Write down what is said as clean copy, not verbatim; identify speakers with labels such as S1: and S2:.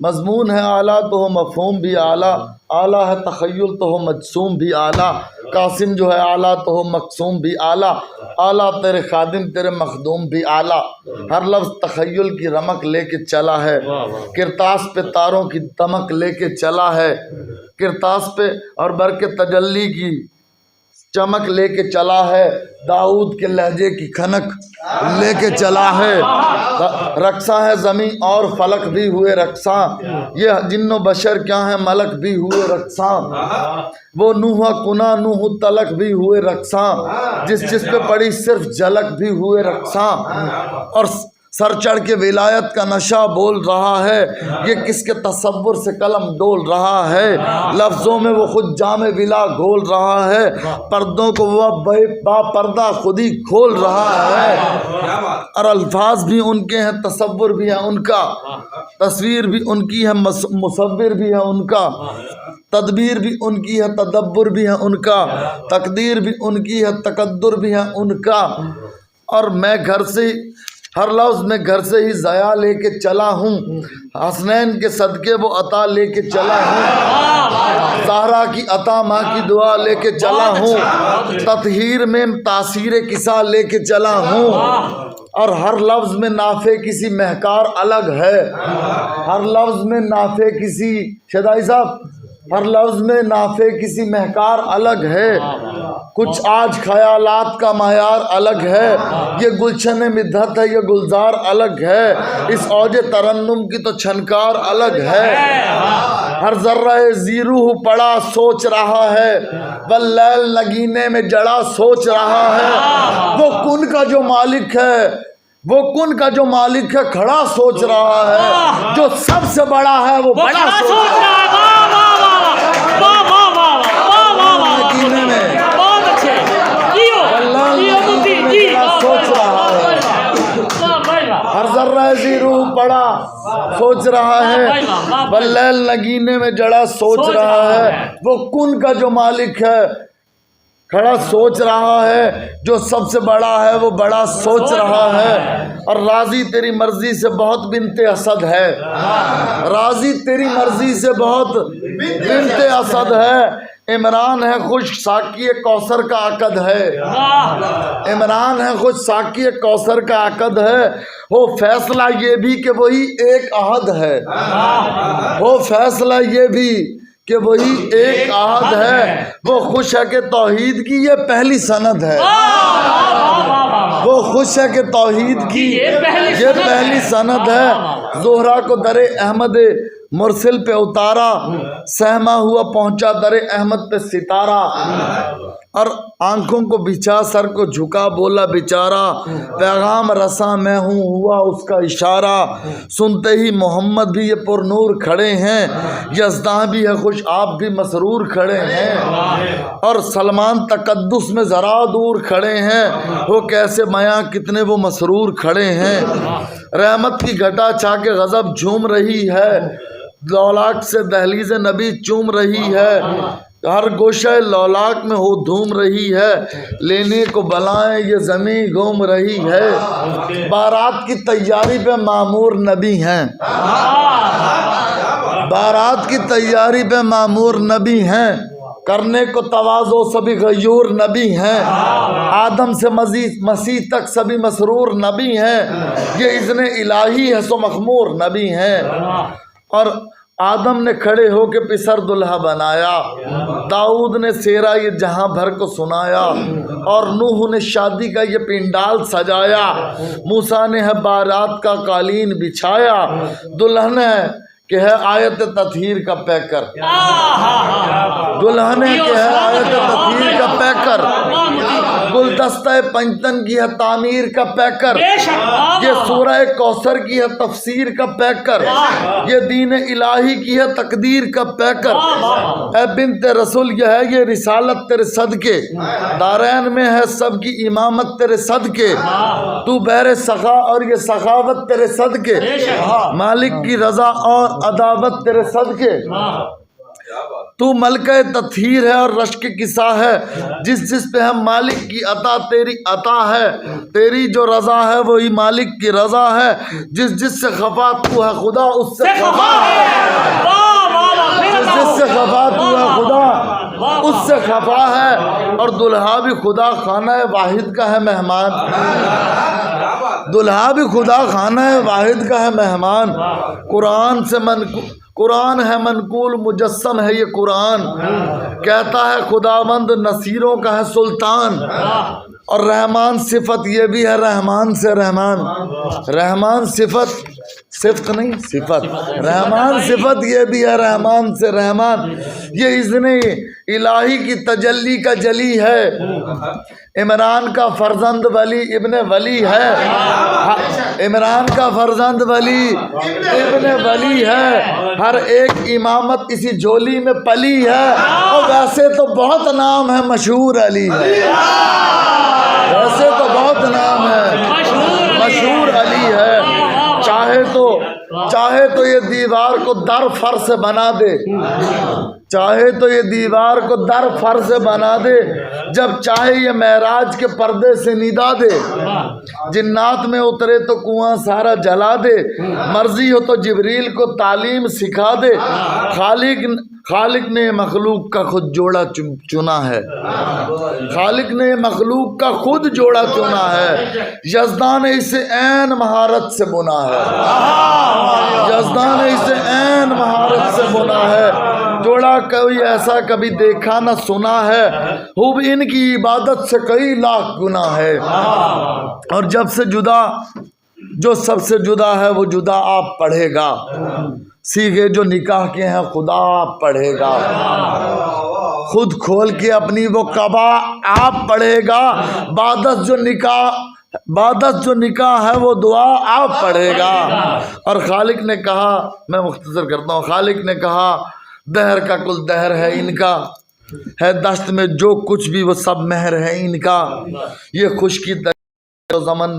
S1: مضمون ہے اعلیٰ تو ہو مفہوم بھی اعلیٰ، اعلیٰ ہے تخیل تو ہو مجسوم بھی اعلیٰ، قاسم جو ہے اعلیٰ تو ہو مقسوم بھی اعلیٰ، اعلیٰ تیرے خادم تیرے مخدوم بھی اعلیٰ۔ ہر لفظ تخیل کی رمق لے کے چلا ہے، کرتاس پہ تاروں کی دمک لے کے چلا ہے، کرتاس پہ اور برق تجلی کی چمک لے کے چلا ہے، داؤد کے لہجے کی کھنک لے کے چلا ہے۔ رقصاں ہے زمین اور فلک بھی ہوئے رقصاں، یہ جن و بشر کیا ہیں ملک بھی ہوئے رقصاں، وہ نوح کنا نوح تلک بھی ہوئے رقصاں، جس پہ پڑی صرف جھلک بھی ہوئے رقصاں، اور سر چڑھ کے ولایت کا نشہ بول رہا ہے، یہ کس کے تصور سے قلم ڈول رہا ہے، لفظوں میں وہ خود جام ولا گھول رہا ہے، پردوں کو وہ با پردہ خود ہی کھول رہا ہے، اور الفاظ بھی ان کے ہیں تصور بھی ہے ان کا، تصویر بھی ان کی ہے مصور بھی ہے ان کا، تدبیر بھی ان کی ہے تدبر بھی ہے ان کا، تقدیر بھی ان کی ہے تقدر بھی ہے ان کا، اور میں گھر سے ہر لفظ میں گھر سے ہی ضیاء لے کے چلا ہوں، حسنین کے صدقے وہ عطا لے کے چلا ہوں، زہرا کی عطا ماں کی دعا لے کے چلا ہوں، تطہیر میں تاثیر کسا لے کے چلا ہوں، اور ہر لفظ میں نافع کسی مہکار الگ ہے، ہر لفظ میں نافع کسی شدائی صاحب ہر لفظ میں نافع کسی مہکار الگ ہے، کچھ آج خیالات کا معیار الگ ہے، یہ گلشن مدحت ہے یہ گلزار الگ ہے، اس اوج ترنم کی تو چھنکار الگ ہے، ہر ذرہ زیروح پڑا سوچ رہا ہے، واللیل نگینے میں جڑا سوچ رہا ہے، وہ کن کا جو مالک ہے وہ کن کا جو مالک ہے کھڑا سوچ رہا ہے، جو سب سے بڑا ہے وہ بڑا سوچ رہا ہے، سوچ رہا ہے، ہر ذرہ زیروح پڑا سوچ رہا ہے، واللیل نگینے میں جڑا سوچ رہا ہے، وہ کن کا جو مالک ہے کھڑا سوچ رہا ہے، جو سب سے بڑا ہے وہ بڑا سوچ رہا ہے، اور راضی تیری مرضی سے بہت بنت اسد ہے، راضی تیری مرضی سے بہت بنت اسد ہے، عمران ہے خوش ساقی کوثر کا عقد ہے، عمران ہے خوش ساقی کوثر کا عقد ہے، ہو فیصلہ یہ بھی کہ وہی ایک عہد ہے، ہو فیصلہ یہ بھی کہ وہی ایک عہد ہے، وہ خوش ہے کہ توحید کی یہ پہلی سند ہے، وہ خوش ہے کہ توحید کی یہ پہلی سند ہے، زہرا کو در احمد مرسل پہ اتارا، سہما ہوا پہنچا در احمد پہ ستارہ، اور آنکھوں کو بچھا سر کو جھکا بولا بیچارہ، پیغام رساں میں ہوں ہوا اس کا اشارہ، سنتے ہی محمد بھی یہ پر نور کھڑے ہیں، یزداں بھی ہے خوش آپ بھی مسرور کھڑے ہیں، اور سلمان تقدس میں ذرا دور کھڑے ہیں، وہ کیسے میاں کتنے وہ مسرور کھڑے ہیں، رحمت کی گھٹا چھا کے غضب جھوم رہی ہے، لولاک سے دہلیز نبی چوم رہی ہے، ہر گوشہ لولاک میں ہو دھوم رہی ہے، لینے کو بلائیں یہ زمین گھوم رہی ہے، بارات کی تیاری پہ معمور نبی ہیں، بارات کی تیاری پہ معمور نبی ہیں، کرنے کو تواضع سبھی غیور نبی ہیں، آدم سے مسیح تک سبھی مسرور نبی ہیں، یہ اذن الہی ہے سو مخمور نبی ہیں، اور آدم نے کھڑے ہو کے پسر دلہا بنایا، داؤد نے سیرا یہ جہاں بھر کو سنایا، اور نوح نے شادی کا یہ پنڈال سجایا، موسیٰ نے ہے بارات کا قالین بچھایا، دلہن ہے کہ ہے آیت تطہیر کا پیکر، دلہن ہے کہ ہے آیت تطہیر کا پیکر، گلدستہ پنجتن کی ہے تعمیر کا پیکر، یہ سورہ کوثر کی ہے تفسیر کا پیکر، یہ دین الہی کی ہے تقدیر کا پیکر، اے بنت رسول یہ ہے یہ رسالت تیرے صدقے، دارین میں ہے سب کی امامت تیرے صدقے، تو بہر سخا اور یہ سخاوت تیرے صدقے، مالک کی رضا اور عداوت تیرے صدقے، تو ملکہ تطہیر ہے اور رشک کسا ہے، جس پہ ہم مالک کی عطا تیری عطا ہے، تیری جو رضا ہے وہی مالک کی رضا ہے، جس سے خفا تو ہے خدا اس سے خفا ہے، جس سے خفا تو ہے خدا اس سے خفا ہے، اور دلہا بھی خدا خانہ واحد کا ہے مہمان، دلہا بھی خدا خانہ واحد کا ہے مہمان، قرآن ہے منقول مجسم ہے یہ قرآن، کہتا ہے خداوند نصیروں کا ہے سلطان، اور رحمان صفت یہ بھی ہے رحمان سے رحمان، رحمان صفت نہیں صفت، رحمان صفت یہ بھی ہے رحمان سے رحمان، یہ اذن الہی کی تجلی کا جلی ہے، عمران کا فرزند ولی ابن ولی ہے، عمران کا فرزند ولی ابن ولی ہے، ہر ایک امامت اسی جھولی میں پلی ہے، اور ویسے تو بہت نام ہے مشہور علی ہے، ویسے تو بہت نام ہے مشہور علی ہے، چاہے تو یہ دیوار کو در فر سے بنا دے، چاہے تو یہ دیوار کو در فر سے بنا دے، جب چاہے یہ معراج کے پردے سے ندا دے، جنات میں اترے تو کنواں سارا جلا دے، مرضی ہو تو جبریل کو تعلیم سکھا دے، خالق نے مخلوق کا خود جوڑا چنا ہے، خالق نے مخلوق کا خود جوڑا چنا ہے، یزدان نے اسے عین مہارت سے بنا ہے، یزدان نے اسے عین مہارت سے بنا ہے، جوڑا کوئی ایسا کبھی دیکھا نہ سنا ہے، خوب ان کی عبادت سے کئی لاکھ گنا ہے، اور جب سے جدا جو سب سے جدا ہے وہ جدا آپ پڑھے گا، سیگے جو نکاح کے ہیں خدا آپ پڑھے گا، خود کھول کے اپنی وہ قبا آپ پڑھے گا، بعدت جو نکاح ہے وہ دعا آپ پڑھے گا، اور خالق نے کہا، میں مختصر کرتا ہوں، خالق نے کہا دہر کا کل دہر ہے ان کا، ہے دشت میں جو کچھ بھی وہ سب مہر ہے ان کا، یہ خشکی زمن